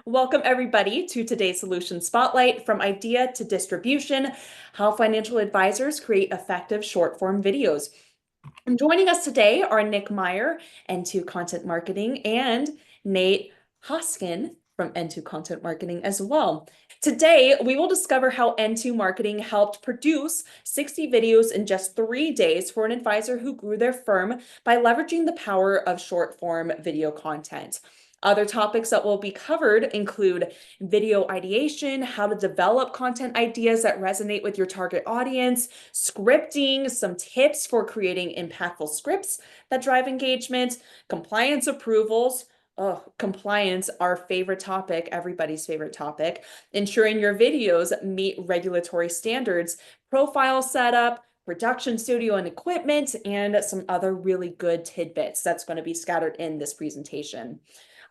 Welcome, everybody, to today's Solution Spotlight, from idea to distribution, how financial advisors create effective short-form videos. And joining us today are Nick Meyer, N2 Content Marketing, and Nate Hoskin from N2 Content Marketing as well. Today, we will discover how N2 Marketing helped produce 60 videos in just 3 days for an advisor who grew their firm by leveraging the power of short-form video content. Other topics that will be covered include video ideation, how to develop content ideas that resonate with your target audience, scripting, some tips for creating impactful scripts that drive engagement, compliance approvals. Oh, compliance, our favorite topic, everybody's favorite topic, ensuring your videos meet regulatory standards, profile setup, production studio and equipment, and some other really good tidbits that's going to be scattered in this presentation.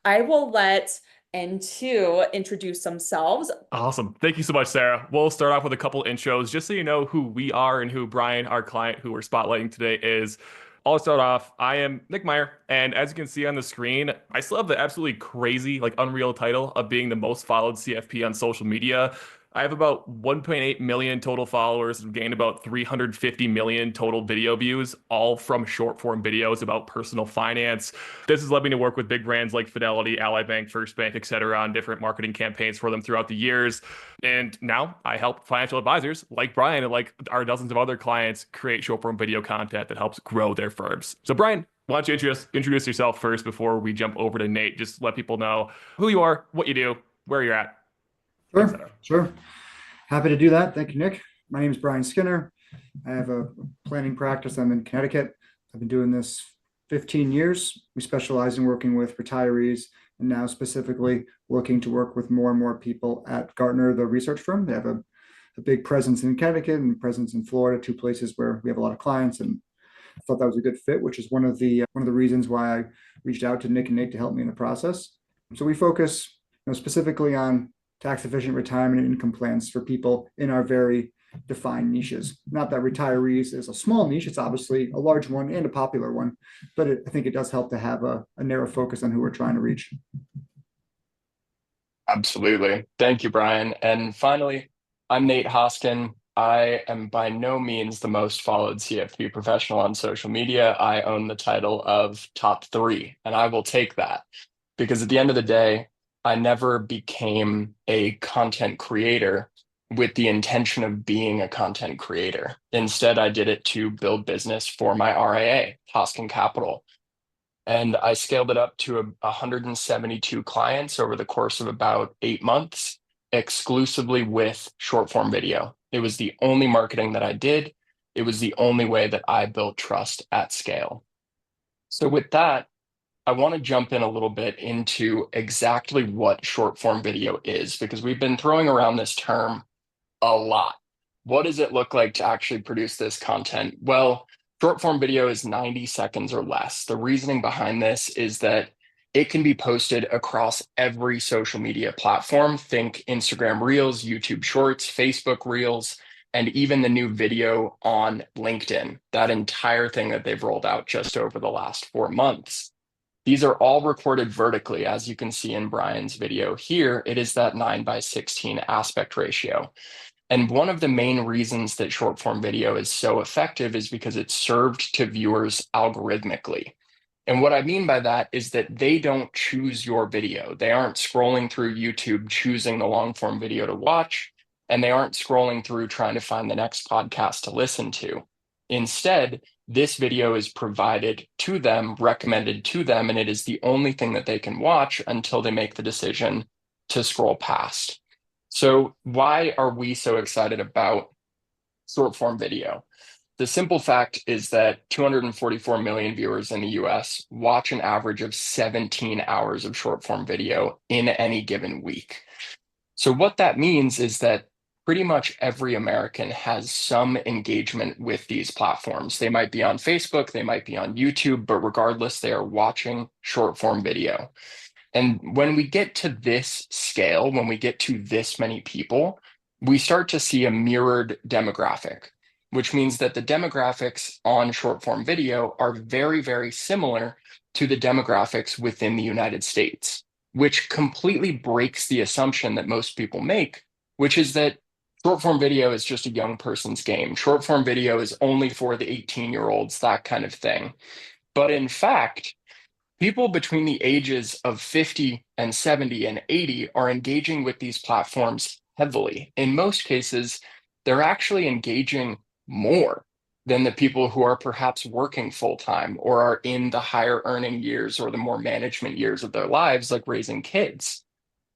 I will let N2 introduce themselves. Awesome. Thank you so much, Sarah. We'll start off with a couple intros just so you know who we are and who Brian, our client who we're spotlighting today, is. I'll start off. I am Nick Meyer, and as you can see on the screen, I still have the absolutely crazy, unreal title of being the most followed CFP on social media. I have about 1.8 million total followers and gained about 350 million total video views, all from short form videos about personal finance. This has led me to work with big brands like Fidelity, Ally Bank, First Bank, etc., on different marketing campaigns for them throughout the years. And now I help financial advisors like Brian and like our dozens of other clients create short form video content that helps grow their firms. So, Brian, why don't you introduce yourself first before we jump over to Nate? Just let people know who you are, what you do, where you're at, Sure, etc. sure. Happy to do that. Thank you, Nick. My name is Brian Skinner. I have a planning practice. I'm in Connecticut. I've been doing this 15 years. We specialize in working with retirees and now specifically looking to work with more and more people at Gartner, the research firm. They have a big presence in Connecticut and presence in Florida, two places where we have a lot of clients. And I thought that was a good fit, which is one of the reasons why I reached out to Nick and Nate to help me in the process. So we focus, specifically on tax efficient retirement and income plans for people in our very defined niches. Not that retirees is a small niche, it's obviously a large one and a popular one, but I think it does help to have a narrow focus on who we're trying to reach. Absolutely. Thank you, Brian. And finally, I'm Nate Hoskin. I am by no means the most followed CFP professional on social media. I own the title of top 3, and I will take that because at the end of the day, I never became a content creator with the intention of being a content creator. Instead, I did it to build business for my RIA, Hoskin Capital. And I scaled it up to 172 clients over the course of about 8 months, exclusively with short form video. It was the only marketing that I did. It was the only way that I built trust at scale. So with that, I want to jump in a little bit into exactly what short form video is, because we've been throwing around this term a lot. What does it look like to actually produce this content? Well, short form video is 90 seconds or less. The reasoning behind this is that it can be posted across every social media platform. Think Instagram Reels, YouTube Shorts, Facebook Reels, and even the new video on LinkedIn, that entire thing that they've rolled out just over the last 4 months. These are all recorded vertically. As you can see in Brian's video here, it is that 9:16 aspect ratio. And one of the main reasons that short form video is so effective is because it's served to viewers algorithmically. And what I mean by that is that they don't choose your video. They aren't scrolling through YouTube choosing the long form video to watch, and they aren't scrolling through trying to find the next podcast to listen to. Instead, this video is provided to them, recommended to them, and it is the only thing that they can watch until they make the decision to scroll past. So why are we so excited about short form video? The simple fact is that 244 million viewers in the US watch an average of 17 hours of short form video in any given week. So what that means is that pretty much every American has some engagement with these platforms. They might be on Facebook, they might be on YouTube, but regardless, they are watching short form video. And when we get to this scale, when we get to this many people, we start to see a mirrored demographic, which means that the demographics on short form video are very, very similar to the demographics within the United States. which completely breaks the assumption that most people make, which is that short form video is just a young person's game. Short form video is only for the 18-year-olds, that kind of thing. But in fact, people between the ages of 50 and 70 and 80 are engaging with these platforms heavily. In most cases, they're actually engaging more than the people who are perhaps working full time or are in the higher earning years or the more management years of their lives, like raising kids.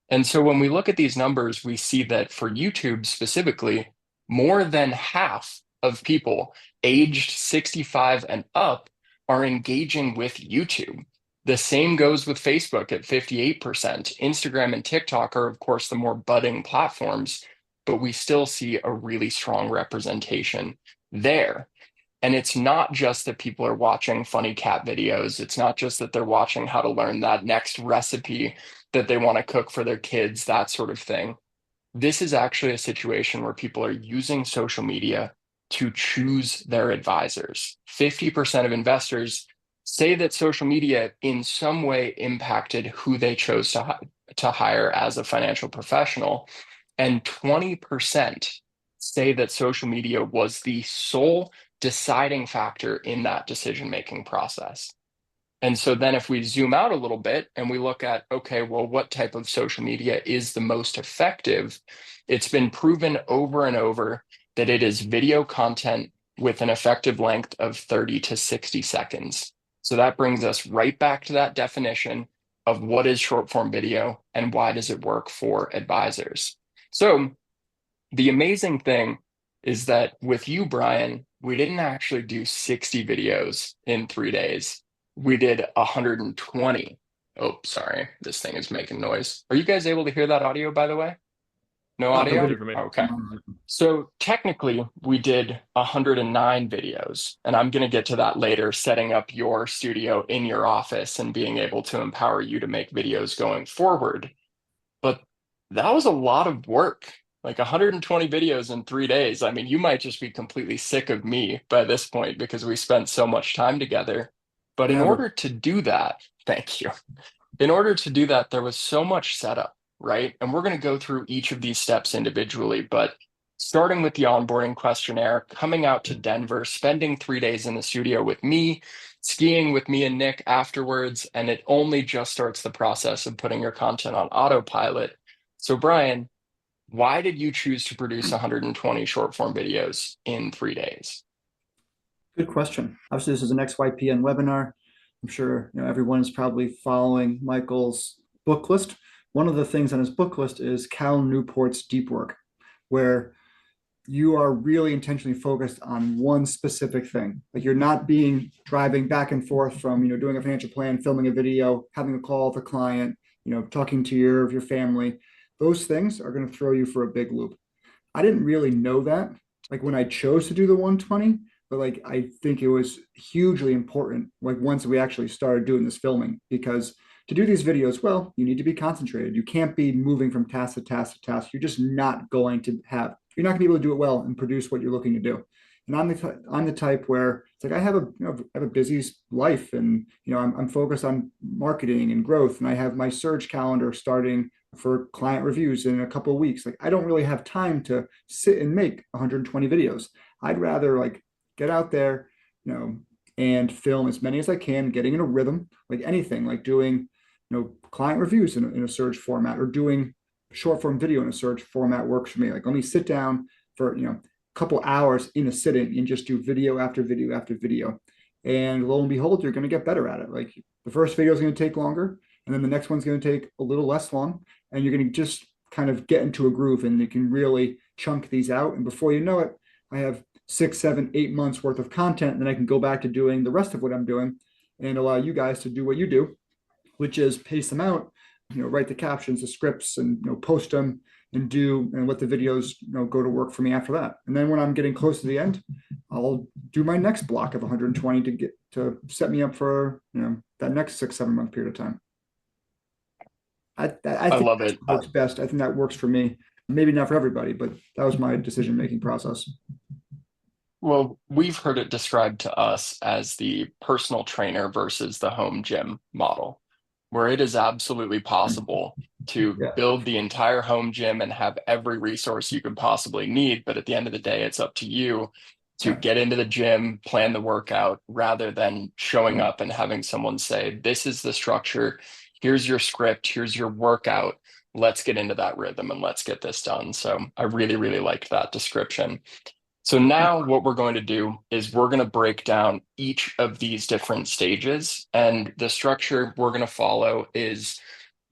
And so when we look at these numbers, we see that for YouTube specifically, more than half of people aged 65 and up are engaging with YouTube. The same goes with Facebook at 58%. Instagram and TikTok are, of course, the more budding platforms, but we still see a really strong representation there. And it's not just that people are watching funny cat videos. It's not just that they're watching how to learn that next recipe that they want to cook for their kids, that sort of thing. This is actually a situation where people are using social media to choose their advisors. 50% of investors say that social media in some way impacted who they chose to hire as a financial professional. And 20% say that social media was the sole deciding factor in that decision-making process. And so then if we zoom out a little bit and we look at, okay, well, what type of social media is the most effective? It's been proven over and over that it is video content with an effective length of 30 to 60 seconds. So that brings us right back to that definition of what is short form video and why does it work for advisors. So the amazing thing is that with you, Brian, we didn't actually do 60 videos in 3 days. We did 120. Oh, sorry, this thing is making noise. Are you guys able to hear that audio, by the way? No audio? Okay. So technically, we did 109 videos, and I'm going to get to that later, setting up your studio in your office and being able to empower you to make videos going forward. But that was a lot of work, like 120 videos in 3 days. I mean, you might just be completely sick of me by this point because we spent so much time together. But in order to do that, thank you. In order to do that, there was so much setup, right? And we're going to go through each of these steps individually, but starting with the onboarding questionnaire, coming out to Denver, spending 3 days in the studio with me, skiing with me and Nick afterwards, and it only just starts the process of putting your content on autopilot. So Brian, why did you choose to produce 120 short form videos in 3 days? Good question. Obviously, this is an XYPN webinar. I'm sure everyone is probably following Michael's book list. One of the things on his book list is Cal Newport's Deep Work, where you are really intentionally focused on one specific thing. Like you're not driving back and forth from doing a financial plan, filming a video, having a call with a client, talking to your family. Those things are going to throw you for a big loop. I didn't really know that, like when I chose to do the 120. But like, I think it was hugely important, like once we actually started doing this filming, because to do these videos, well, you need to be concentrated. You can't be moving from task to task to task. You're just not going to you're not gonna be able to do it well and produce what you're looking to do. And I'm the type where it's like, I have a busy life, and I'm focused on marketing and growth, and I have my surge calendar starting for client reviews in a couple of weeks. Like I don't really have time to sit and make 120 videos. I'd rather like get out there, and film as many as I can, getting in a rhythm, like anything, like doing, client reviews in a surge format, or doing short form video in a surge format works for me. Like let me sit down for, a couple hours in a sitting and just do video after video after video. And lo and behold, you're going to get better at it. Like the first video is going to take longer, and then the next one's going to take a little less long, and you're going to just kind of get into a groove, and you can really chunk these out. And before you know it, I have 6, 7, 8 months worth of content, and then I can go back to doing the rest of what I'm doing and allow you guys to do what you do, which is pace them out, write the captions, the scripts, and post them and let the videos go to work for me after that. And then when I'm getting close to the end, I'll do my next block of 120 to set me up for that next 6, 7 month period of time. I think love it. Works best. I think that works for me. Maybe not for everybody, but that was my decision-making process. Well, we've heard it described to us as the personal trainer versus the home gym model. where it is absolutely possible to Yeah. build the entire home gym and have every resource you could possibly need. But at the end of the day, it's up to you to Yeah. get into the gym, plan the workout, rather than showing up and having someone say, this is the structure, here's your script, here's your workout. Let's get into that rhythm and let's get this done. So I really, really liked that description. So now what we're going to do is we're going to break down each of these different stages. And the structure we're going to follow is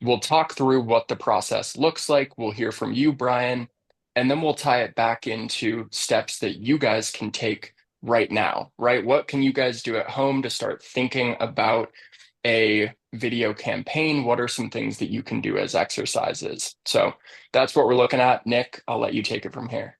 we'll talk through what the process looks like. We'll hear from you, Brian, and then we'll tie it back into steps that you guys can take right now, right? What can you guys do at home to start thinking about a video campaign? What are some things that you can do as exercises? So that's what we're looking at. Nick, I'll let you take it from here.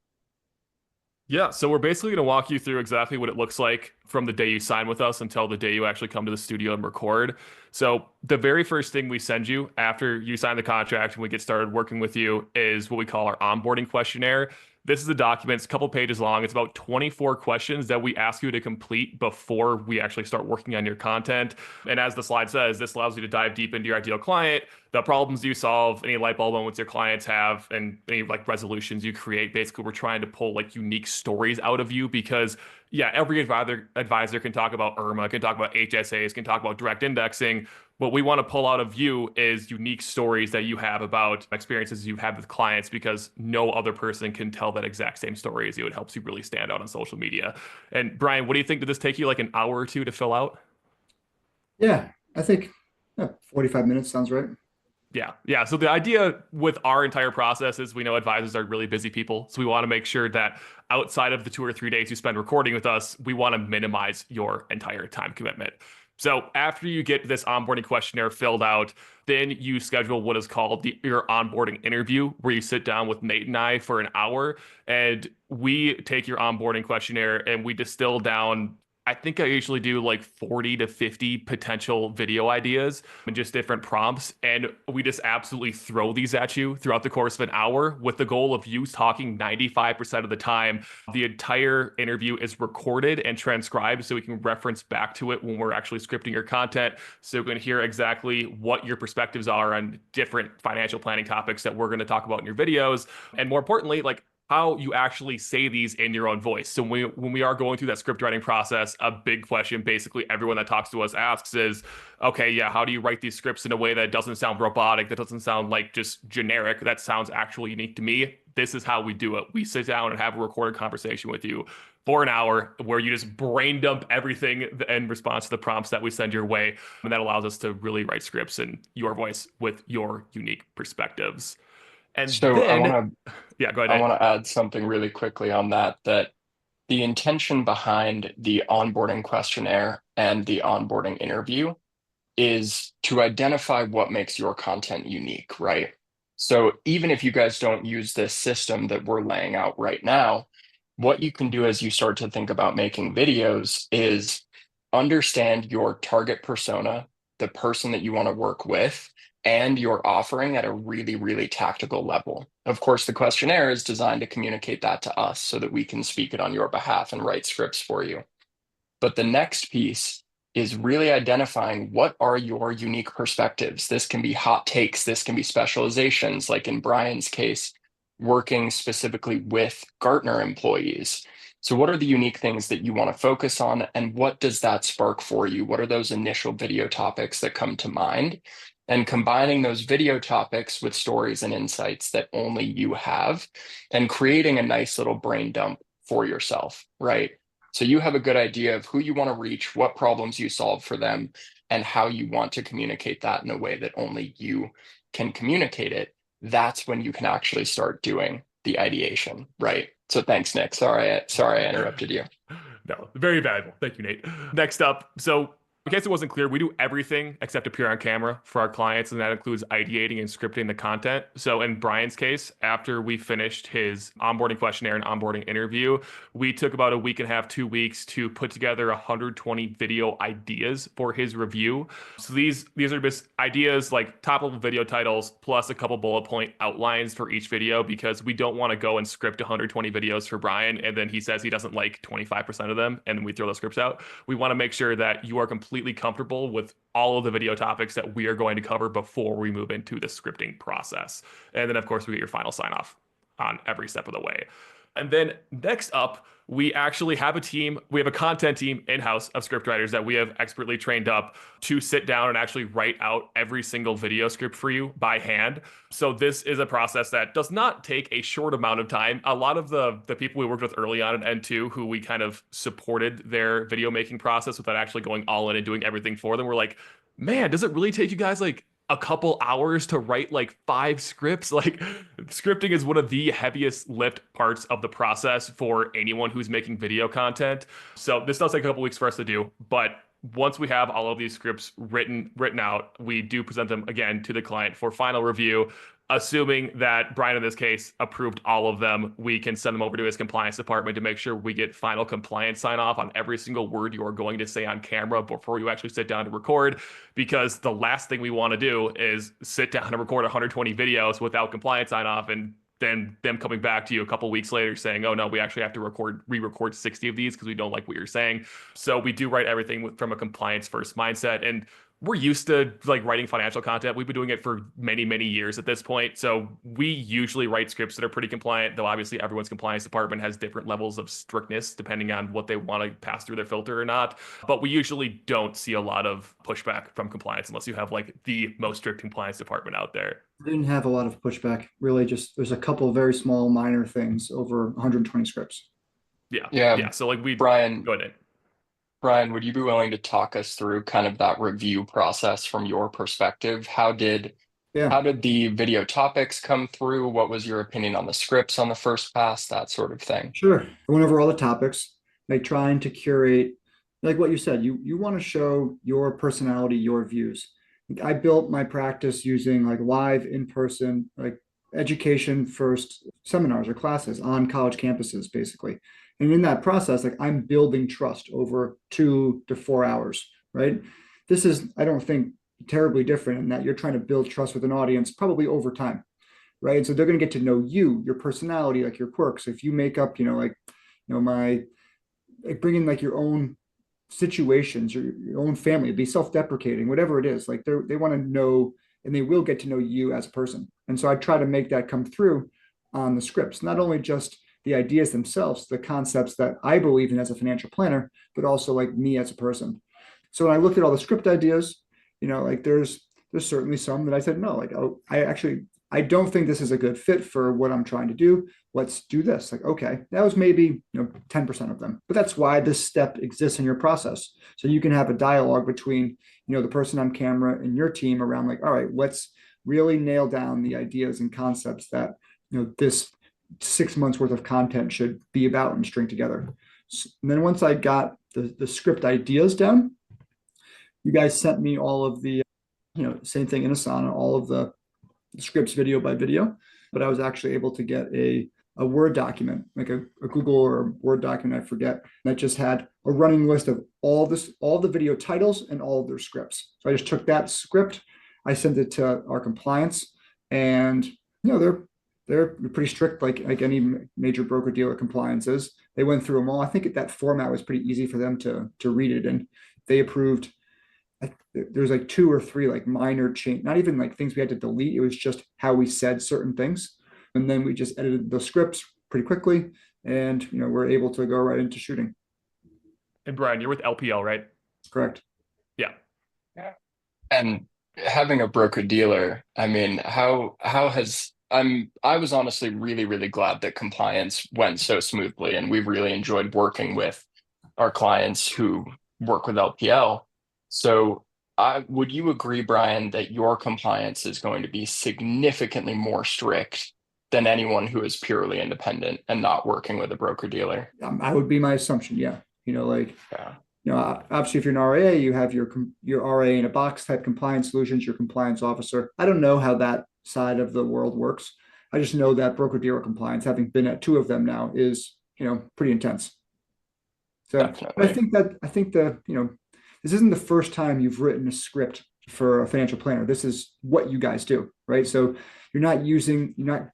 Yeah, so we're basically going to walk you through exactly what it looks like from the day you sign with us until the day you actually come to the studio and record. So the very first thing we send you after you sign the contract and we get started working with you is what we call our onboarding questionnaire. This is a document, it's a couple pages long. It's about 24 questions that we ask you to complete before we actually start working on your content. And as the slide says, this allows you to dive deep into your ideal client, the problems you solve, any light bulb moments your clients have, and any like resolutions you create. Basically, we're trying to pull like unique stories out of you because yeah, every advisor can talk about IRMA, can talk about HSAs, can talk about direct indexing. What we want to pull out of you is unique stories that you have about experiences you've had with clients because no other person can tell that exact same story as you. It helps you really stand out on social media. And Brian, what do you think? Did this take you like an hour or two to fill out? Yeah. I think 45 minutes sounds right. Yeah. Yeah. So the idea with our entire process is we know advisors are really busy people. So we want to make sure that outside of the 2 or 3 days you spend recording with us, we want to minimize your entire time commitment. So after you get this onboarding questionnaire filled out, then you schedule what is called your onboarding interview, where you sit down with Nate and I for an hour, and we take your onboarding questionnaire and we distill down. I think I usually do like 40 to 50 potential video ideas and just different prompts. And we just absolutely throw these at you throughout the course of an hour with the goal of you talking 95% of the time. The entire interview is recorded and transcribed so we can reference back to it when we're actually scripting your content. So we can hear exactly what your perspectives are on different financial planning topics that we're going to talk about in your videos. And more importantly, like how you actually say these in your own voice. So when we are going through that script writing process, a big question basically everyone that talks to us asks is, okay, yeah, how do you write these scripts in a way that doesn't sound robotic, that doesn't sound like just generic, that sounds actually unique to me? This is how we do it. We sit down and have a recorded conversation with you for an hour where you just brain dump everything in response to the prompts that we send your way. And that allows us to really write scripts in your voice with your unique perspectives. And So then, yeah, go I ahead. want to add something really quickly on that, that the intention behind the onboarding questionnaire and the onboarding interview is to identify what makes your content unique, right? So even if you guys don't use this system that we're laying out right now, what you can do as you start to think about making videos is understand your target persona, the person that you want to work with, and your offering at a really, really tactical level. Of course, the questionnaire is designed to communicate that to us so that we can speak it on your behalf and write scripts for you. But the next piece is really identifying what are your unique perspectives. This can be hot takes, this can be specializations, like in Brian's case, working specifically with Gartner employees. So what are the unique things that you want to focus on, and what does that spark for you? What are those initial video topics that come to mind? And combining those video topics with stories and insights that only you have, and creating a nice little brain dump for yourself, right? So you have a good idea of who you want to reach, what problems you solve for them, and how you want to communicate that in a way that only you can communicate it. That's when you can actually start doing the ideation, right? So thanks, Nick. Sorry I interrupted you. No, very valuable. Thank you, Nate. Next up, so in case it wasn't clear, we do everything except appear on camera for our clients, and that includes ideating and scripting the content. So in Brian's case, after we finished his onboarding questionnaire and onboarding interview, we took about a week and a half, 2 weeks to put together 120 video ideas for his review. So these are just ideas like top level video titles plus a couple bullet point outlines for each video, because we don't want to go and script 120 videos for Brian and then he says he doesn't like 25% of them and we throw those scripts out. We want to make sure that you are completely completely comfortable with all of the video topics that we are going to cover before we move into the scripting process. And then, of course, we get your final sign off on every step of the way. And then next up, we actually have a team. We have a content team in-house of scriptwriters that we have expertly trained up to sit down and actually write out every single video script for you by hand. So this is a process that does not take a short amount of time. A lot of the people we worked with early on at N2, who we kind of supported their video making process without actually going all in and doing everything for them, were like, man, does it really take you guys like a couple hours to write like 5 scripts? Like, scripting is one of the heaviest lift parts of the process for anyone who's making video content. So this does take a couple weeks for us to do, but once we have all of these scripts written out, we do present them again to the client for final review. Assuming that Brian, in this case, approved all of them, we can send them over to his compliance department to make sure we get final compliance sign off on every single word you are going to say on camera before you actually sit down to record. Because the last thing we want to do is sit down and record 120 videos without compliance sign off, and then them coming back to you a couple weeks later saying, oh no, we actually have to re-record 60 of these because we don't like what you're saying. So we do write everything from a compliance first mindset. And we're used to like writing financial content. We've been doing it for many, many years at this point. So we usually write scripts that are pretty compliant, though obviously everyone's compliance department has different levels of strictness depending on what they want to pass through their filter or not. But we usually don't see a lot of pushback from compliance unless you have like the most strict compliance department out there. I didn't have a lot of pushback, really. Just there's a couple of very small minor things over 120 scripts. Yeah. So like Brian, go ahead. Brian, would you be willing to talk us through kind of that review process from your perspective? How did the video topics come through? What was your opinion on the scripts on the first pass? That sort of thing. Sure. I went over all the topics, like trying to curate, like what you said, you want to show your personality, your views. I built my practice using like live in-person, like education first seminars or classes on college campuses, basically. And in that process, like I'm building trust over 2 to 4 hours, right? This is, I don't think, terribly different in that you're trying to build trust with an audience probably over time, right? And so they're going to get to know you, your personality, like your quirks. If you make up, bring in like your own situations, your own family, be self-deprecating, whatever it is, like they want to know, and they will get to know you as a person. And so I try to make that come through on the scripts, not only just the ideas themselves, the concepts that I believe in as a financial planner, but also like me as a person. So when I looked at all the script ideas, like there's certainly some that I said, no, like, oh, I don't think this is a good fit for what I'm trying to do. Let's do this. Like, okay, that was maybe 10% of them, but that's why this step exists in your process. So you can have a dialogue between, the person on camera and your team around like, all right, let's really nail down the ideas and concepts that, this 6 months worth of content should be about and string together. And then once I got the script ideas down, you guys sent me all of the, same thing in Asana, all of the scripts video by video, but I was actually able to get a Word document, like a Google or Word document, I forget, that just had a running list of all the video titles and all of their scripts. So I just took that script, I sent it to our compliance, and they're pretty strict, like any major broker dealer compliance is. They went through them all. I think that format was pretty easy for them to read it, and they approved. There's like 2 or 3 like minor change, not even like things we had to delete. It was just how we said certain things, and then we just edited the scripts pretty quickly, and we're able to go right into shooting. And Brian, you're with LPL, right? Correct. Yeah. And having a broker dealer, I mean, how has I was honestly really, really glad that compliance went so smoothly, and we've really enjoyed working with our clients who work with LPL. So would you agree, Brian, that your compliance is going to be significantly more strict than anyone who is purely independent and not working with a broker dealer? I would be my assumption. Yeah. Obviously if you're an RA, you have your RA in a box type compliance solutions, your compliance officer. I don't know how that side of the world works. I just know that broker dealer compliance, having been at 2 of them now, is, pretty intense. So I think this isn't the first time you've written a script for a financial planner. This is what you guys do, right? So you're not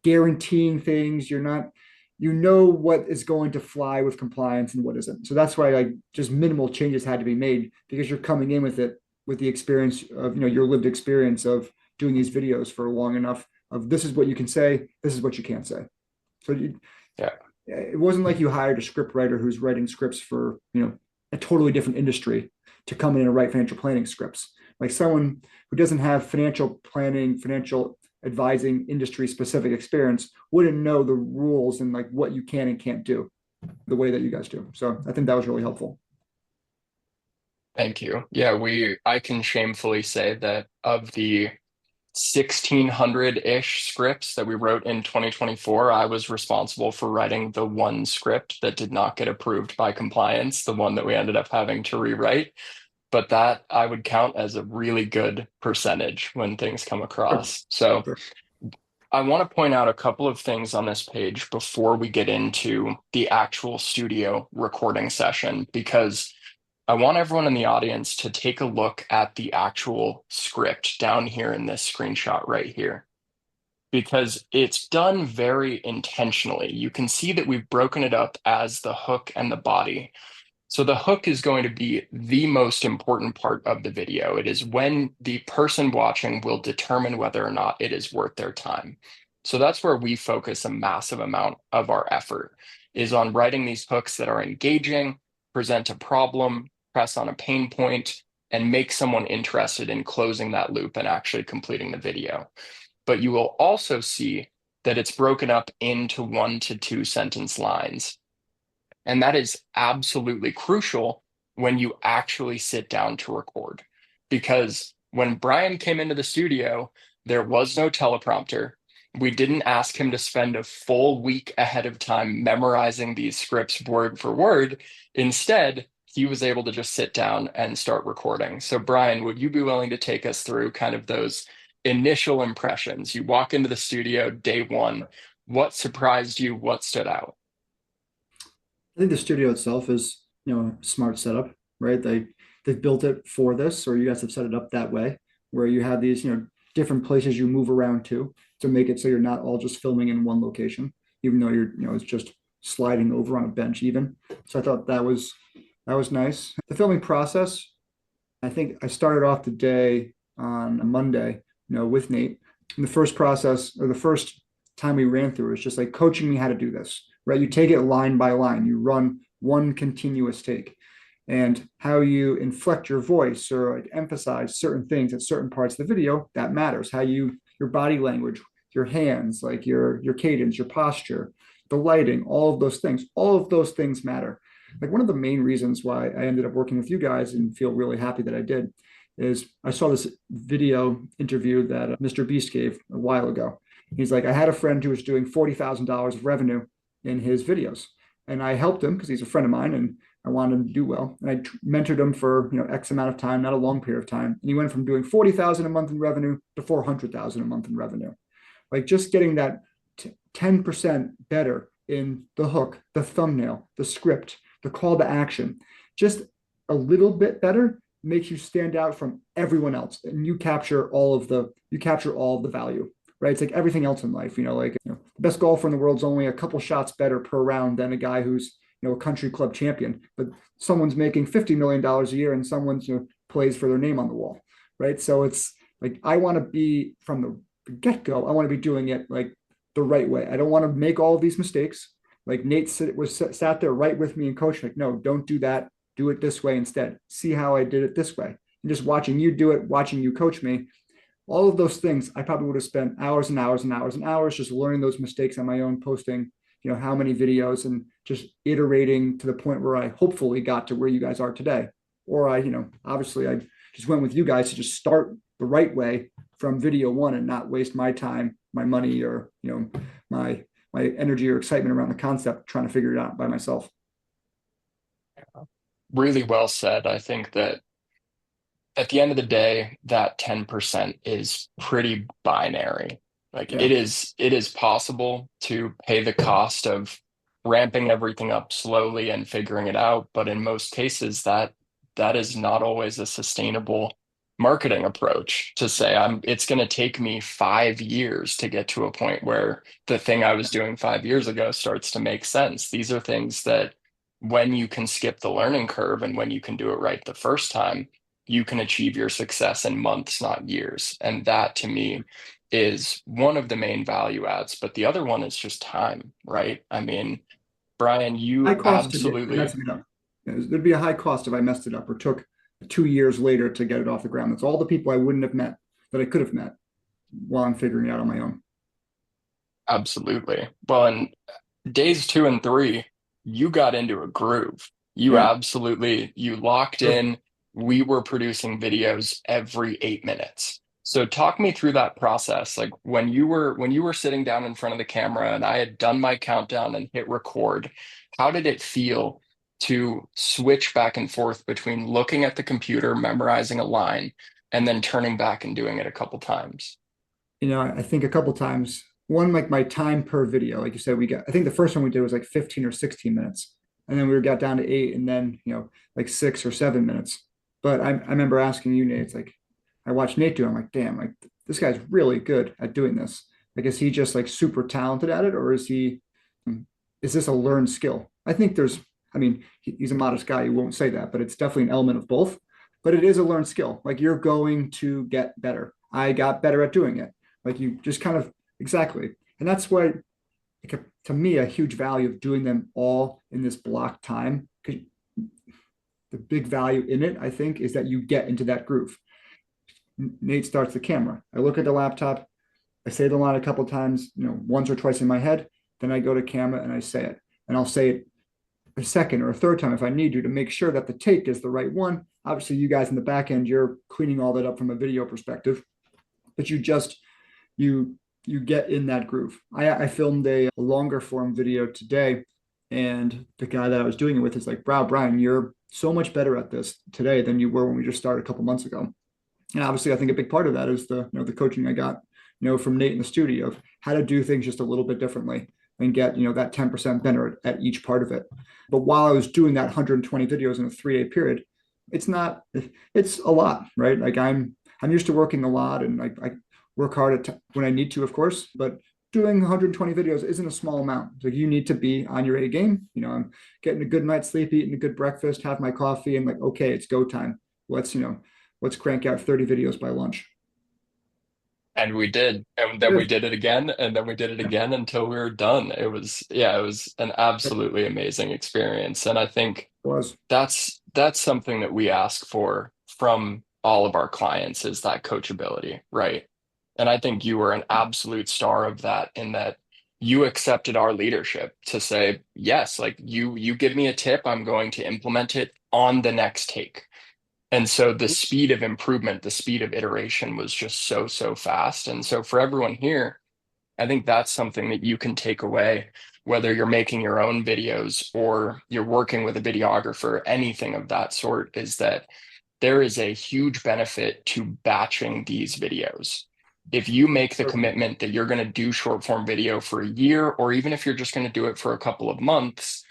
guaranteeing things. You're not, you know what is going to fly with compliance and what isn't. So that's why like just minimal changes had to be made because you're coming in with it with the experience of your lived experience of doing these videos for long enough of this is what you can say, this is what you can't say. So Yeah. it wasn't like you hired a script writer who's writing scripts for a totally different industry to come in and write financial planning scripts. Like someone who doesn't have financial planning, financial advising industry specific experience wouldn't know the rules and like what you can and can't do the way that you guys do. So I think that was really helpful. Thank you. Yeah, I can shamefully say that of the 1,600-ish scripts that we wrote in 2024, I was responsible for writing the one script that did not get approved by compliance, the one that we ended up having to rewrite. But that I would count as a really good percentage when things come across. So Sure. I want to point out a couple of things on this page before we get into the actual studio recording session, because I want everyone in the audience to take a look at the actual script down here in this screenshot right here, because it's done very intentionally. You can see that we've broken it up as the hook and the body. So the hook is going to be the most important part of the video. It is when the person watching will determine whether or not it is worth their time. So that's where we focus a massive amount of our effort, is on writing these hooks that are engaging, present a problem, press on a pain point, and make someone interested in closing that loop and actually completing the video. But you will also see that it's broken up into 1 to 2 sentence lines. And that is absolutely crucial when you actually sit down to record. Because when Brian came into the studio, there was no teleprompter. We didn't ask him to spend a full week ahead of time memorizing these scripts word for word. Instead, he was able to just sit down and start recording. So Brian, would you be willing to take us through kind of those initial impressions? You walk into the studio day one. What surprised you? What stood out? I think the studio itself is, a smart setup, right? They've built it for this, or you guys have set it up that way, where you have these, different places you move around to make it so you're not all just filming in one location, even though it's just sliding over on a bench even. So I thought that was nice. The filming process, I think I started off the day on a Monday, with Nate. And the first process or the first time we ran through is just like coaching me how to do this, right? You take it line by line, you run one continuous take, and how you inflect your voice or like emphasize certain things at certain parts of the video, that matters. How your body language, your hands, like your cadence, your posture, the lighting, all of those things matter. Like one of the main reasons why I ended up working with you guys and feel really happy that I did is I saw this video interview that Mr. Beast gave a while ago. He's like, I had a friend who was doing $40,000 of revenue in his videos, and I helped him because he's a friend of mine and I wanted him to do well. And I mentored him for X amount of time, not a long period of time. And he went from doing 40,000 a month in revenue to 400,000 a month in revenue. Like just getting that 10% better in the hook, the thumbnail, the script, the call to action, just a little bit better makes you stand out from everyone else, and you capture all of the value, right? It's like everything else in life, the best golfer in the world's only a couple shots better per round than a guy who's a country club champion, but someone's making $50 million a year and someone's plays for their name on the wall, right? So it's like I want to be from the get-go, I want to be doing it like the right way. I don't want to make all of these mistakes. Like Nate sat there right with me and coached me, like, no, don't do that. Do it this way instead. See how I did it this way. And just watching you do it, watching you coach me, all of those things, I probably would have spent hours and hours and hours and hours just learning those mistakes on my own, posting, how many videos and just iterating to the point where I hopefully got to where you guys are today. Or obviously I just went with you guys to just start the right way from video one and not waste my time, my money, or, my energy or excitement around the concept, trying to figure it out by myself. Really well said. I think that at the end of the day, that 10% is pretty binary. Like Yeah. it is possible to pay the cost of ramping everything up slowly and figuring it out, but in most cases that is not always a sustainable marketing approach to say it's going to take me 5 years to get to a point where the thing I was doing 5 years ago starts to make sense. These are things that when you can skip the learning curve and when you can do it right the first time, you can achieve your success in months, not years. And that to me is one of the main value adds. But the other one is just time, right? I mean, Brian, High you cost to get absolutely. messing it up. There'd be a high cost if I messed it up or took 2 years later to get it off the ground. That's all the people I wouldn't have met that I could have met while I'm figuring it out on my own. Absolutely. Well, and days 2 and 3, you got into a groove. Yeah. You locked in. We were producing videos every 8 minutes. So talk me through that process. Like when you were sitting down in front of the camera and I had done my countdown and hit record, how did it feel to switch back and forth between looking at the computer, memorizing a line, and then turning back and doing it a couple times? I think a couple times, one, like my time per video, like you said, I think the first one we did was like 15 or 16 minutes. And then we got down to 8 and then, like 6 or 7 minutes. But I remember asking you, Nate, it's like, I watched Nate do it. I'm like, damn, like this guy's really good at doing this. Like, is he just like super talented at it? Or is this a learned skill? I think he's a modest guy. He won't say that, but it's definitely an element of both. But it is a learned skill. Like you're going to get better. I got better at doing it. Like you just kind of exactly. And that's why, like, to me, a huge value of doing them all in this block time. Because the big value in it, I think, is that you get into that groove. Nate starts the camera. I look at the laptop. I say the line a couple of times, once or twice in my head. Then I go to camera and I say it. And I'll say it a second or a third time if I need to make sure that the take is the right one. Obviously, you guys in the back end, you're cleaning all that up from a video perspective, but you get in that groove. I filmed a longer form video today, and the guy that I was doing it with is like, wow, Brian, you're so much better at this today than you were when we just started a couple months ago. And obviously, I think a big part of that is the coaching I got, from Nate in the studio of how to do things just a little bit differently and get, that 10% better at each part of it. But while I was doing that 120 videos in a 3-day period, it's a lot, right? Like I'm used to working a lot and I work hard when I need to, of course, but doing 120 videos isn't a small amount. So you need to be on your A game. I'm getting a good night's sleep, eating a good breakfast, have my coffee, and like, okay, it's go time. Let's crank out 30 videos by lunch. And we did. And then we did it again. And then we did it again until we were done. It was an absolutely amazing experience. And I think that's something that we ask for from all of our clients is that coachability, right? And I think you were an absolute star of that in that you accepted our leadership to say, yes, like you give me a tip, I'm going to implement it on the next take. And so the speed of improvement, the speed of iteration was just so, so fast. And so for everyone here, I think that's something that you can take away, whether you're making your own videos or you're working with a videographer, anything of that sort, is that there is a huge benefit to batching these videos. If you make the commitment that you're going to do short form video for a year, or even if you're just going to do it for a couple of months,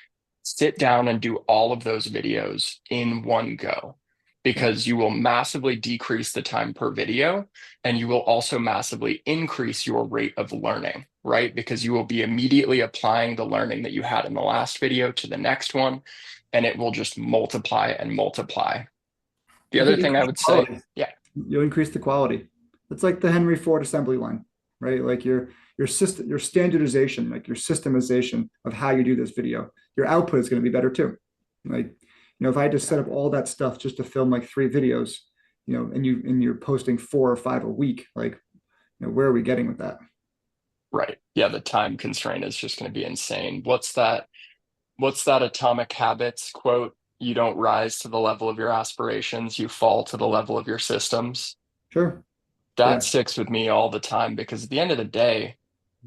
sit down and do all of those videos in one go, because you will massively decrease the time per video and you will also massively increase your rate of learning, right? Because you will be immediately applying the learning that you had in the last video to the next one, and it will just multiply and multiply. The other thing I would say, yeah, you'll increase the quality. It's like the Henry Ford assembly line, right? Like your system, your standardization, like your systemization of how you do this video, your output is going to be better too. Like, if I had to set up all that stuff just to film like 3 videos, and you're posting 4 or 5 a week, like, where are we getting with that? Right. Yeah, the time constraint is just going to be insane. What's that Atomic Habits quote? You don't rise to the level of your aspirations, you fall to the level of your systems. Sure. That sticks with me all the time, because at the end of the day,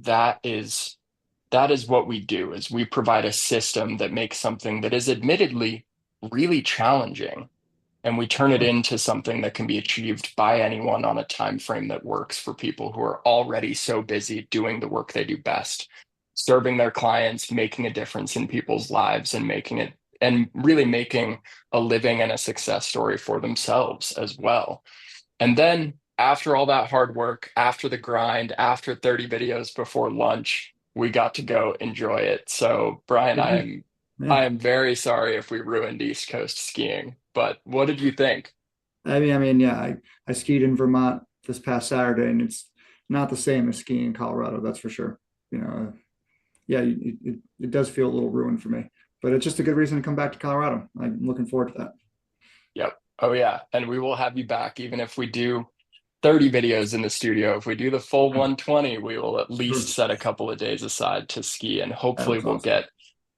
that is what we do, is we provide a system that makes something that is admittedly really challenging, and we turn it into something that can be achieved by anyone on a time frame that works for people who are already so busy doing the work they do best, serving their clients, making a difference in people's lives, and really making a living and a success story for themselves as well. And then after all that hard work, after the grind, after 30 videos before lunch, we got to go enjoy it. So, Brian, I am Yeah. I am very sorry if we ruined East Coast skiing, but what did you think? Yeah, I skied in Vermont this past Saturday, and it's not the same as skiing in Colorado, that's for sure. You know, yeah, it does feel a little ruined for me, but it's just a good reason to come back to Colorado. I'm looking forward to that. Yep. Oh yeah. And we will have you back even if we do 30 videos in the studio. If we do the full 120, we will at least Sure. set a couple of days aside to ski and hopefully That's we'll awesome. get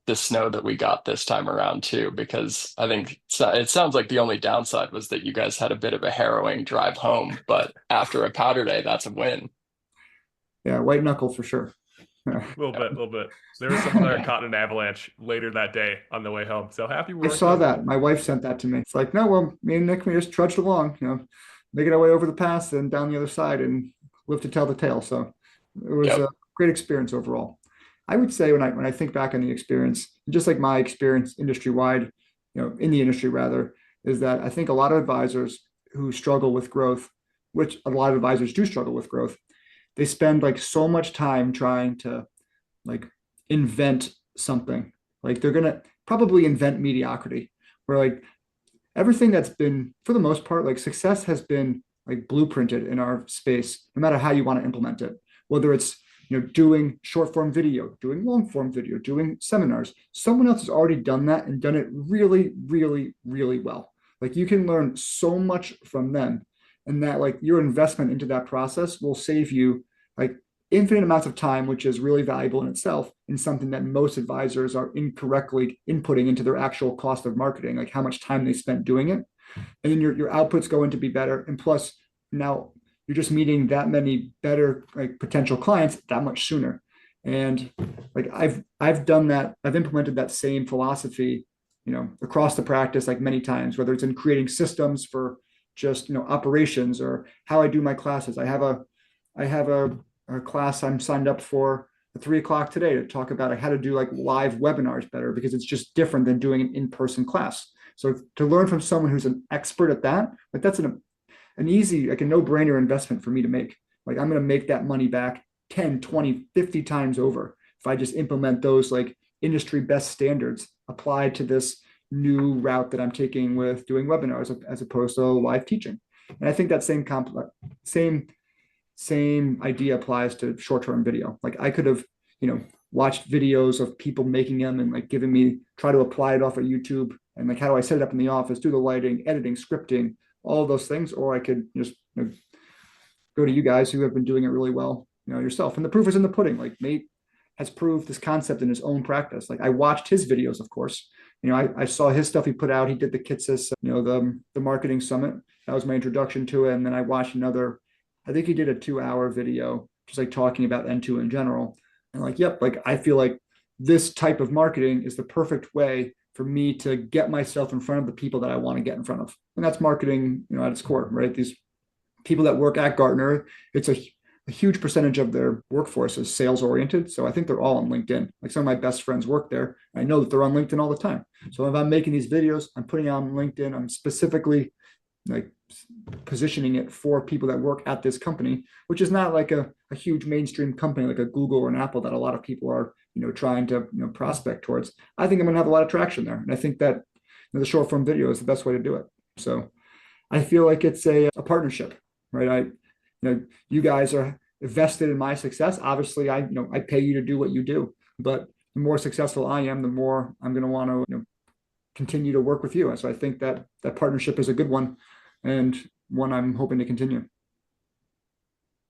the snow that we got this time around too, because I think it sounds like the only downside was that you guys had a bit of a harrowing drive home, but after a powder day, that's a win. Yeah, white knuckle for sure. A little bit. There was someone that caught an avalanche later that day on the way home. So happy we I weren't saw them. that. My wife sent that to me. It's like, no, well, me and Nick, we just trudged along, making our way over the pass and down the other side and lived to tell the tale. So it was Yep. a great experience overall. I would say when I think back on the experience, just like my experience industry wide, in the industry rather, is that I think a lot of advisors who struggle with growth, which a lot of advisors do struggle with growth, they spend like so much time trying to like invent something. Like they're gonna probably invent mediocrity, where like everything that's been, for the most part, like success has been like blueprinted in our space, no matter how you want to implement it. Whether it's doing short form video, doing long form video, doing seminars, someone else has already done that and done it really, really, really well. Like you can learn so much from them, and that like your investment into that process will save you like infinite amounts of time, which is really valuable in itself, and something that most advisors are incorrectly inputting into their actual cost of marketing, like how much time they spent doing it. And then your output's going to be better. And plus, now you're just meeting that many better like potential clients that much sooner. And like I've done that, I've implemented that same philosophy, across the practice like many times, whether it's in creating systems for just operations or how I do my classes. I have a class I'm signed up for at 3 o'clock today to talk about how to do like live webinars better, because it's just different than doing an in-person class. So to learn from someone who's an expert at that, like that's an easy, like a no-brainer investment for me to make. Like I'm going to make that money back 10, 20, 50 times over if I just implement those like industry best standards applied to this new route that I'm taking with doing webinars as opposed to live teaching. And I think that same idea applies to short-term video. Like I could have, watched videos of people making them and like giving me, try to apply it off of YouTube and like how do I set it up in the office, do the lighting, editing, scripting, all of those things. Or I could just go to you guys who have been doing it really well, yourself. And the proof is in the pudding. Like Nate has proved this concept in his own practice. Like I watched his videos, of course. I saw his stuff he put out. He did the Kitsis, the marketing summit. That was my introduction to it. And then I watched another, I think he did a 2-hour video just like talking about N2 in general. And like, yep, like I feel like this type of marketing is the perfect way for me to get myself in front of the people that I want to get in front of. And that's marketing, at its core, right? These people that work at Gartner, it's a huge percentage of their workforce is sales oriented. So I think they're all on LinkedIn. Like some of my best friends work there. I know that they're on LinkedIn all the time. So if I'm making these videos, I'm putting it on LinkedIn. I'm specifically like positioning it for people that work at this company, which is not like a huge mainstream company like a Google or an Apple that a lot of people are, trying to, prospect towards. I think I'm going to have a lot of traction there. And I think that the short form video is the best way to do it. So I feel like it's a partnership, right? You guys are vested in my success. Obviously, I pay you to do what you do, but the more successful I am, the more I'm going to want to, continue to work with you. And so I think that that partnership is a good one and one I'm hoping to continue.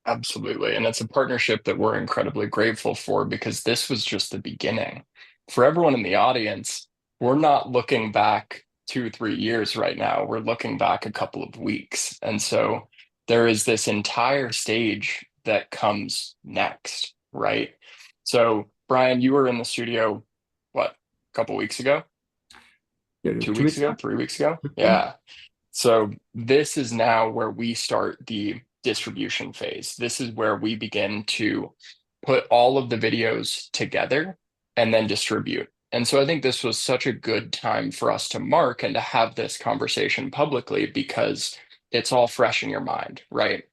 Absolutely. And it's a partnership that we're incredibly grateful for because this was just the beginning. For everyone in the audience, we're not looking back 2, 3 years right now. We're looking back a couple of weeks. And so there is this entire stage that comes next, right? So, Brian, you were in the studio, what, a couple weeks ago? Yeah, 2 weeks ago? 3 weeks ago? Yeah. So this is now where we start the distribution phase. This is where we begin to put all of the videos together and then distribute. And so I think this was such a good time for us to mark and to have this conversation publicly because it's all fresh in your mind, right?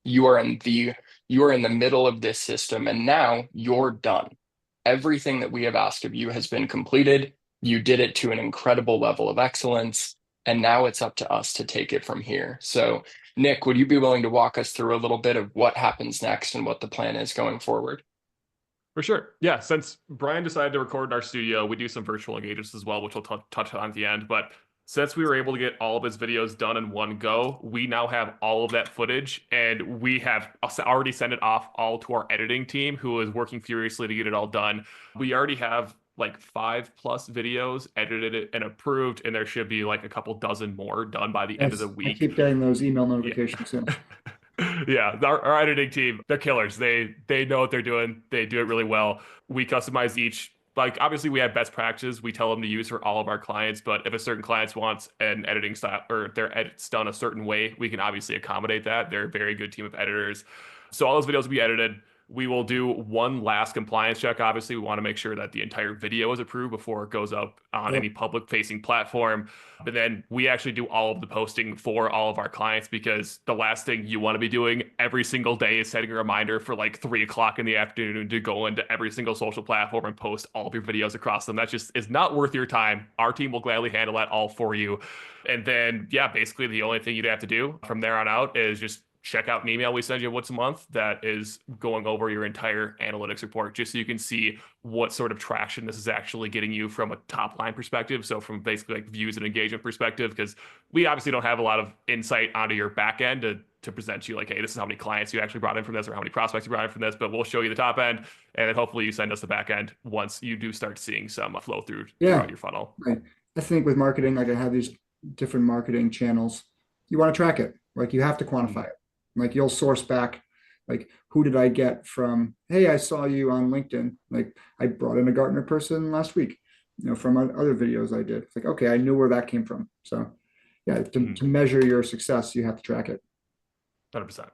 You are in the middle of this system, and now you're done. Everything that we have asked of you has been completed. You did it to an incredible level of excellence, and now it's up to us to take it from here. So, Nick, would you be willing to walk us through a little bit of what happens next and what the plan is going forward? For sure. Yeah. Since Brian decided to record in our studio, we do some virtual engagements as well, which we'll touch on at the end. But since we were able to get all of his videos done in one go, we now have all of that footage, and we have already sent it off all to our editing team, who is working furiously to get it all done. We already have like 5+ videos edited and approved, and there should be like a couple dozen more done by the end of the Yes, I week. keep getting those email notifications in. Yeah, our editing team, they're killers. They know what they're doing. They do it really well. We customize each. Like, obviously, we have best practices we tell them to use for all of our clients, but if a certain client wants an editing style or their edits done a certain way, we can obviously accommodate that. They're a very good team of editors. So all those videos will be edited. We will do one last compliance check. Obviously, we want to make sure that the entire video is approved before it goes up on Yep. any public facing platform. But then we actually do all of the posting for all of our clients, because the last thing you want to be doing every single day is setting a reminder for like 3 o'clock in the afternoon to go into every single social platform and post all of your videos across them. That just is not worth your time. Our team will gladly handle that all for you. And then, yeah, basically the only thing you'd have to do from there on out is just check out an email we send you once a month that is going over your entire analytics report, just so you can see what sort of traction this is actually getting you from a top line perspective. So from basically like views and engagement perspective, because we obviously don't have a lot of insight onto your back end to present you like, hey, this is how many clients you actually brought in from this, or how many prospects you brought in from this, but we'll show you the top end, and then hopefully you send us the back end once you do start seeing some flow throughout your funnel. Right. I think with marketing, like I have these different marketing channels, you want to track it. Like you have to quantify it. Like you'll source back, like who did I get from, hey, I saw you on LinkedIn. Like I brought in a Gartner person last week, from other videos I did. It's like, okay, I knew where that came from. So yeah, to measure your success, you have to track it. 100%.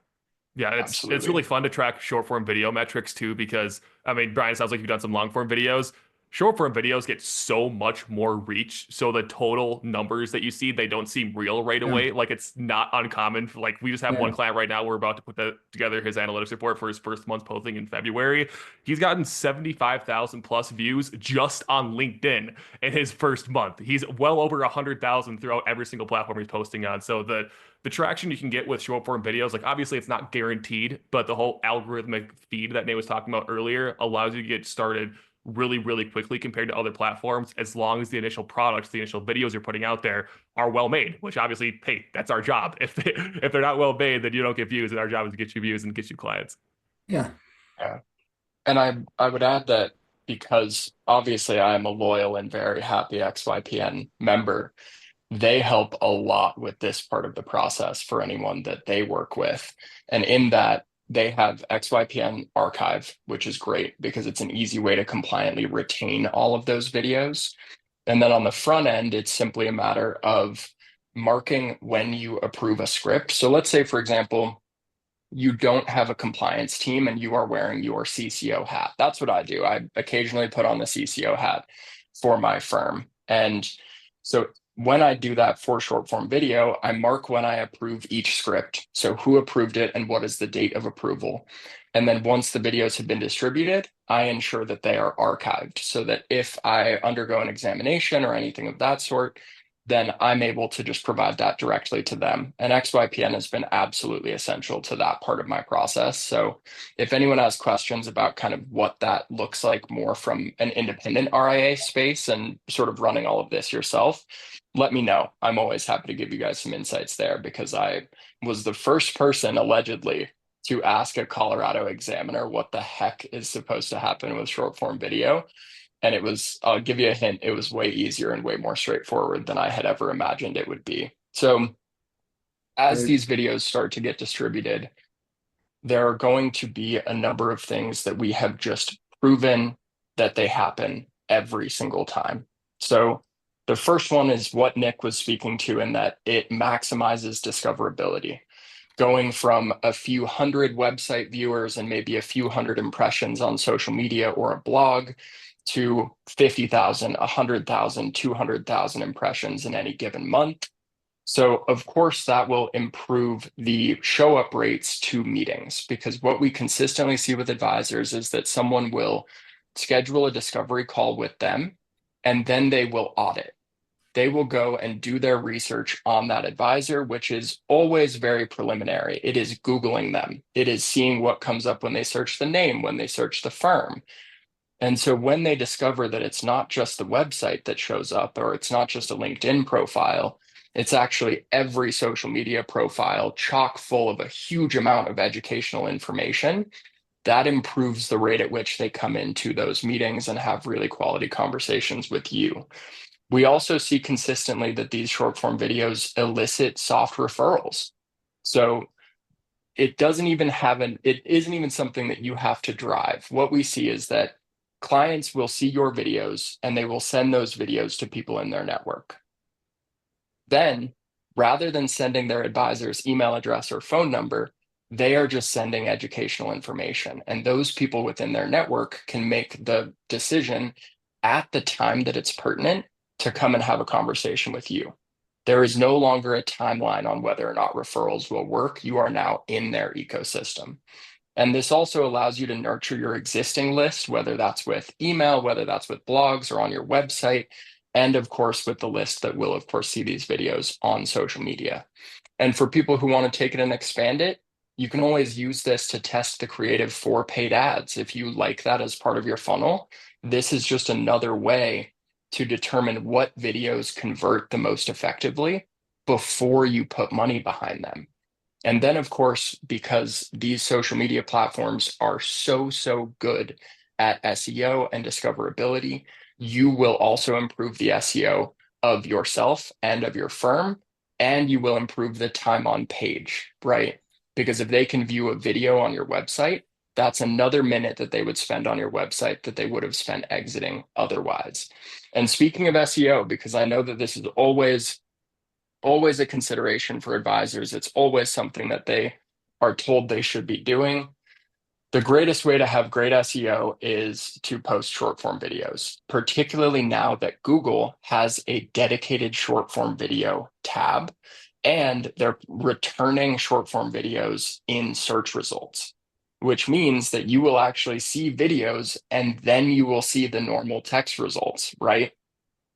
Yeah, it's Absolutely. really fun to track short form video metrics too, because I mean, Brian, it sounds like you've done some long form videos. Short form videos get so much more reach, so the total numbers that you see, they don't seem real right away. Like it's not uncommon. Like we just have one client right now. We're about to put together his analytics report for his first month posting in February. He's gotten 75,000+ views just on LinkedIn in his first month. He's well over 100,000 throughout every single platform he's posting on. So the traction you can get with short form videos, like obviously it's not guaranteed, but the whole algorithmic feed that Nate was talking about earlier allows you to get started really, really quickly compared to other platforms, as long as the initial products, the initial videos you're putting out there are well made, which obviously, hey, that's our job. If they're not well made, then you don't get views, and our job is to get you views and get you clients. Yeah. And I would add that because obviously I am a loyal and very happy XYPN member, they help a lot with this part of the process for anyone that they work with. And in that, they have XYPN archive, which is great because it's an easy way to compliantly retain all of those videos. And then on the front end, it's simply a matter of marking when you approve a script. So let's say, for example, you don't have a compliance team and you are wearing your CCO hat. That's what I do. I occasionally put on the CCO hat for my firm. And so when I do that for short form video, I mark when I approve each script. So who approved it and what is the date of approval. And then once the videos have been distributed, I ensure that they are archived so that if I undergo an examination or anything of that sort, then I'm able to just provide that directly to them. And XYPN has been absolutely essential to that part of my process. So if anyone has questions about kind of what that looks like more from an independent RIA space and sort of running all of this yourself, let me know. I'm always happy to give you guys some insights there, because I was the first person allegedly to ask a Colorado examiner what the heck is supposed to happen with short form video. And it was, I'll give you a hint, it was way easier and way more straightforward than I had ever imagined it would be. So as these videos start to get distributed, there are going to be a number of things that we have just proven that they happen every single time. So the first one is what Nick was speaking to, in that it maximizes discoverability. Going from a few hundred website viewers and maybe a few hundred impressions on social media or a blog to 50,000, 100,000, 200,000 impressions in any given month. So, of course, that will improve the show up rates to meetings, because what we consistently see with advisors is that someone will schedule a discovery call with them and then they will audit. They will go and do their research on that advisor, which is always very preliminary. It is Googling them, it is seeing what comes up when they search the name, when they search the firm. And so when they discover that it's not just the website that shows up, or it's not just a LinkedIn profile, it's actually every social media profile chock full of a huge amount of educational information, that improves the rate at which they come into those meetings and have really quality conversations with you. We also see consistently that these short form videos elicit soft referrals. So it isn't even something that you have to drive. What we see is that clients will see your videos and they will send those videos to people in their network. Then, rather than sending their advisor's email address or phone number, they are just sending educational information. And those people within their network can make the decision at the time that it's pertinent to come and have a conversation with you. There is no longer a timeline on whether or not referrals will work. You are now in their ecosystem. And this also allows you to nurture your existing list, whether that's with email, whether that's with blogs or on your website, and of course, with the list that will, of course, see these videos on social media. And for people who want to take it and expand it, you can always use this to test the creative for paid ads. If you like that as part of your funnel, this is just another way to determine what videos convert the most effectively before you put money behind them. And then, of course, because these social media platforms are so good at SEO and discoverability, you will also improve the SEO of yourself and of your firm, and you will improve the time on page, right? Because if they can view a video on your website, that's another minute that they would spend on your website that they would have spent exiting otherwise. And speaking of SEO, because I know that this is always a consideration for advisors, it's always something that they are told they should be doing. The greatest way to have great SEO is to post short form videos, particularly now that Google has a dedicated short form video tab and they're returning short form videos in search results, which means that you will actually see videos and then you will see the normal text results, right?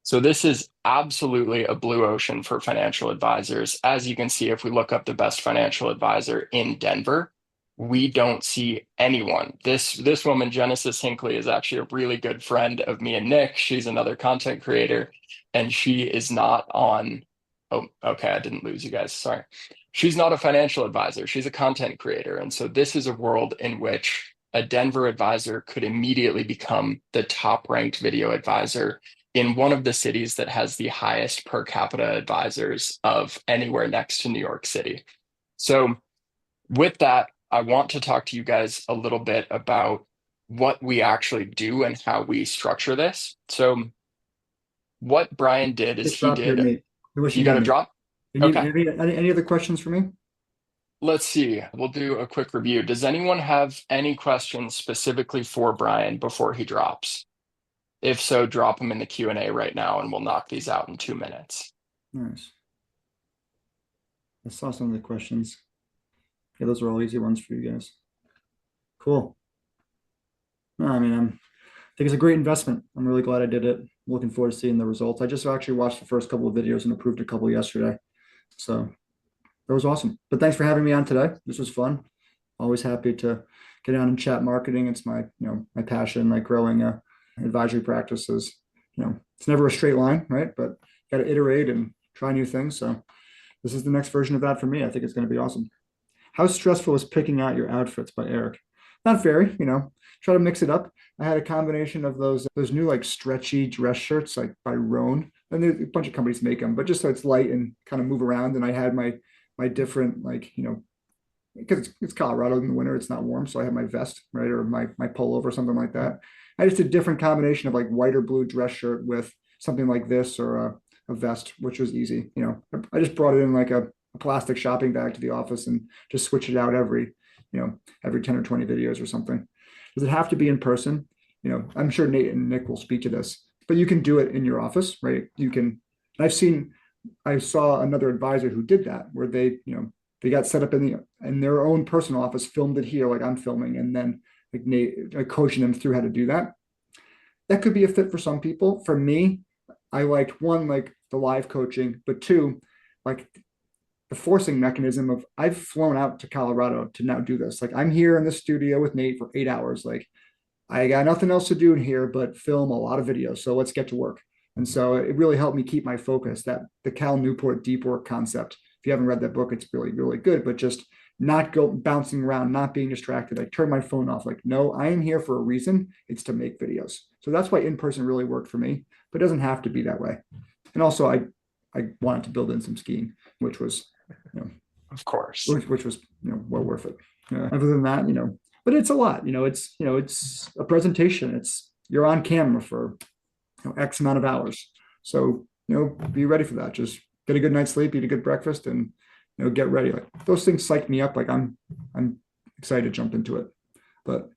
So this is absolutely a blue ocean for financial advisors. As you can see, if we look up the best financial advisor in Denver, we don't see anyone. This woman, Genesis Hinckley, is actually a really good friend of me and Nick. She's another content creator, and she is not on. Oh, okay, I didn't lose you guys. Sorry. She's not a financial advisor. She's a content creator. And so this is a world in which a Denver advisor could immediately become the top ranked video advisor in one of the cities that has the highest per capita advisors of anywhere next to New York City. So with that, I want to talk to you guys a little bit about what we actually do and how we structure this. So what Brian did is he did. Nate. You got to drop? Okay. Any other questions for me? Let's see. We'll do a quick review. Does anyone have any questions specifically for Brian before he drops? If so, drop them in the Q&A right now and we'll knock these out in 2 minutes. Nice. I saw some of the questions. Yeah, those are all easy ones for you guys. Cool. No, I mean, I think it's a great investment. I'm really glad I did it. Looking forward to seeing the results. I just actually watched the first couple of videos and approved a couple yesterday. So that was awesome. But thanks for having me on today. This was fun. Always happy to get on and chat marketing. It's my, my passion, like growing advisory practices. It's never a straight line, right? But got to iterate and try new things. So this is the next version of that for me. I think it's going to be awesome. How stressful is picking out your outfits by Eric? Not very, try to mix it up. I had a combination of those new like stretchy dress shirts like by Rhone, and a bunch of companies make them, but just so it's light and kind of move around. And I had my different, like, because it's Colorado in the winter, it's not warm. So I have my vest, right? Or my pullover or something like that. I just did a different combination of like white or blue dress shirt with something like this or a vest, which was easy. I just brought it in like a plastic shopping bag to the office and just switch it out every 10 or 20 videos or something. Does it have to be in person? I'm sure Nate and Nick will speak to this, but you can do it in your office, right? I've seen I saw another advisor who did that, where they got set up in their own personal office, filmed it here like I'm filming, and then coaching them through how to do that. That could be a fit for some people. For me, I liked one, like the live coaching, but two, like the forcing mechanism of I've flown out to Colorado to now do this. Like I'm here in the studio with Nate for 8 hours. Like I got nothing else to do in here but film a lot of videos. So let's get to work. And so it really helped me keep my focus. That the Cal Newport deep work concept. If you haven't read that book, it's really, really good. But just not go bouncing around, not being distracted. Like turn my phone off. Like, no, I am here for a reason. It's to make videos. So that's why in-person really worked for me, but it doesn't have to be that way. And also I wanted to build in some skiing, which was, Of course. which was, well worth it. Other than that, but it's a lot, it's a presentation. You're on camera for X amount of hours. So, be ready for that. Just get a good night's sleep, eat a good breakfast, and get ready. Like those things psych me up. Like I'm excited to jump into it. But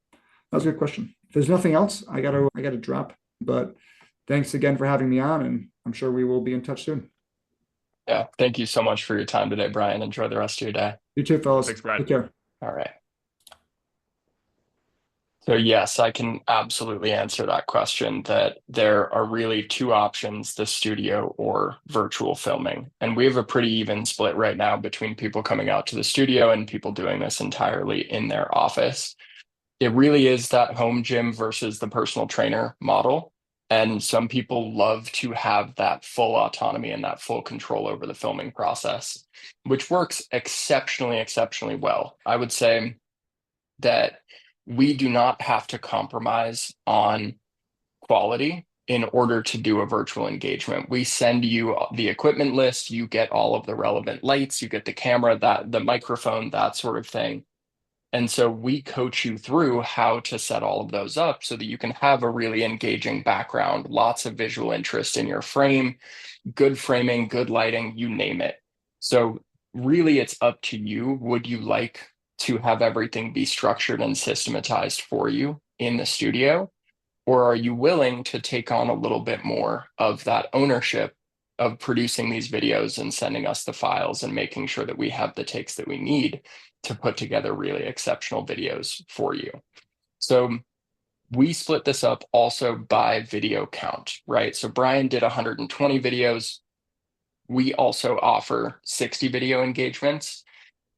that was a good question. If there's nothing else, I gotta drop. But thanks again for having me on, and I'm sure we will be in touch soon. Yeah. Thank you so much for your time today, Brian. Enjoy the rest of your day. You too, fellas. Thanks, Brad. Take care. All right. So yes, I can absolutely answer that question, that there are really two options, the studio or virtual filming. And we have a pretty even split right now between people coming out to the studio and people doing this entirely in their office. It really is that home gym versus the personal trainer model. And some people love to have that full autonomy and that full control over the filming process, which works exceptionally, exceptionally well. I would say that we do not have to compromise on quality in order to do a virtual engagement. We send you the equipment list, you get all of the relevant lights, you get the camera, the microphone, that sort of thing. And so we coach you through how to set all of those up so that you can have a really engaging background, lots of visual interest in your frame, good framing, good lighting, you name it. So really it's up to you. Would you like to have everything be structured and systematized for you in the studio? Or are you willing to take on a little bit more of that ownership of producing these videos and sending us the files and making sure that we have the takes that we need to put together really exceptional videos for you? So we split this up also by video count, right? So Brian did 120 videos. We also offer 60 video engagements.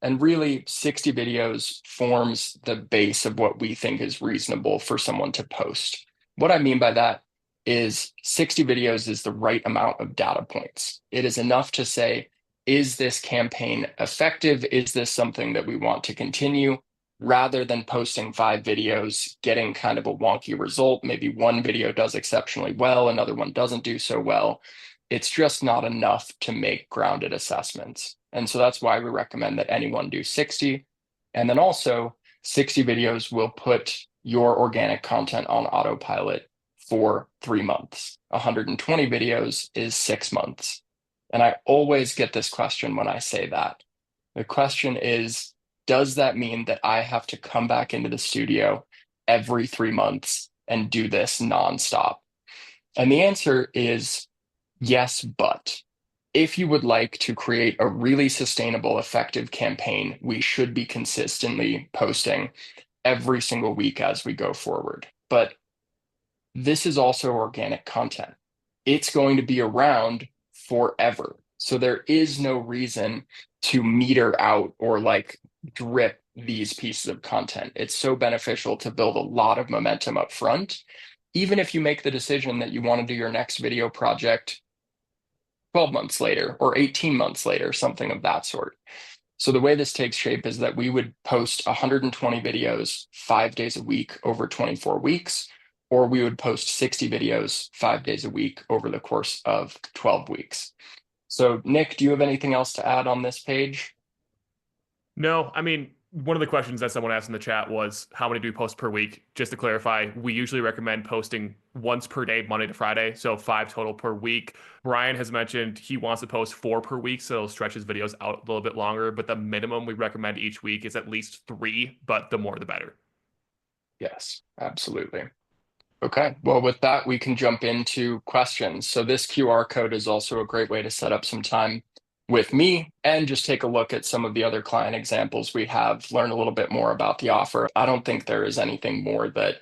And really, 60 videos forms the base of what we think is reasonable for someone to post. What I mean by that is 60 videos is the right amount of data points. It is enough to say, is this campaign effective? Is this something that we want to continue? Rather than posting 5 videos, getting kind of a wonky result. Maybe one video does exceptionally well, another one doesn't do so well. It's just not enough to make grounded assessments. And so that's why we recommend that anyone do 60. And then also 60 videos will put your organic content on autopilot for 3 months. 120 videos is 6 months. And I always get this question when I say that. The question is, does that mean that I have to come back into the studio every 3 months and do this nonstop? And the answer is yes, but if you would like to create a really sustainable, effective campaign, we should be consistently posting every single week as we go forward. But this is also organic content. It's going to be around forever. So there is no reason to meter out or like drip these pieces of content. It's so beneficial to build a lot of momentum up front. Even if you make the decision that you want to do your next video project 12 months later or 18 months later, something of that sort. So the way this takes shape is that we would post 120 videos 5 days a week over 24 weeks, or we would post 60 videos 5 days a week over the course of 12 weeks. So Nick, do you have anything else to add on this page? No, I mean, one of the questions that someone asked in the chat was, how many do we post per week? Just to clarify, we usually recommend posting once per day, Monday to Friday, so 5 total per week. Brian has mentioned he wants to post 4 per week, so he'll stretch his videos out a little bit longer, but the minimum we recommend each week is at least 3, but the more the better. Yes, absolutely. Okay, well, with that, we can jump into questions. So this QR code is also a great way to set up some time with me and just take a look at some of the other client examples we have, learn a little bit more about the offer. I don't think there is anything more that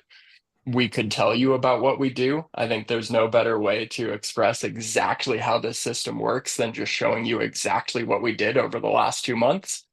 we could tell you about what we do. I think there's no better way to express exactly how this system works than just showing you exactly what we did over the last 2 months.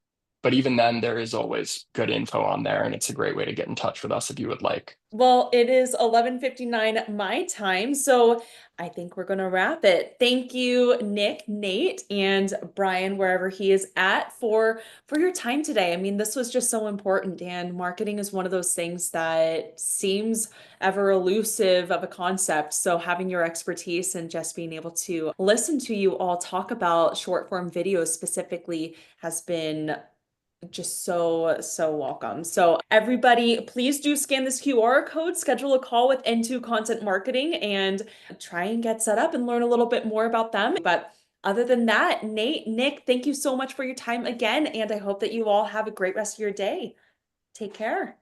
But even then, there is always good info on there, and it's a great way to get in touch with us if you would like. Well, it is 11:59 my time, so I think we're going to wrap it. Thank you, Nick, Nate, and Brian, wherever he is at, for your time today. I mean, this was just so important, and marketing is one of those things that seems ever elusive of a concept. So having your expertise and just being able to listen to you all talk about short form videos specifically has been just so welcome. So everybody, please do scan this QR code, schedule a call with N2 Content Marketing, and try and get set up and learn a little bit more about them. But other than that, Nate, Nick, thank you so much for your time again, and I hope that you all have a great rest of your day. Take care.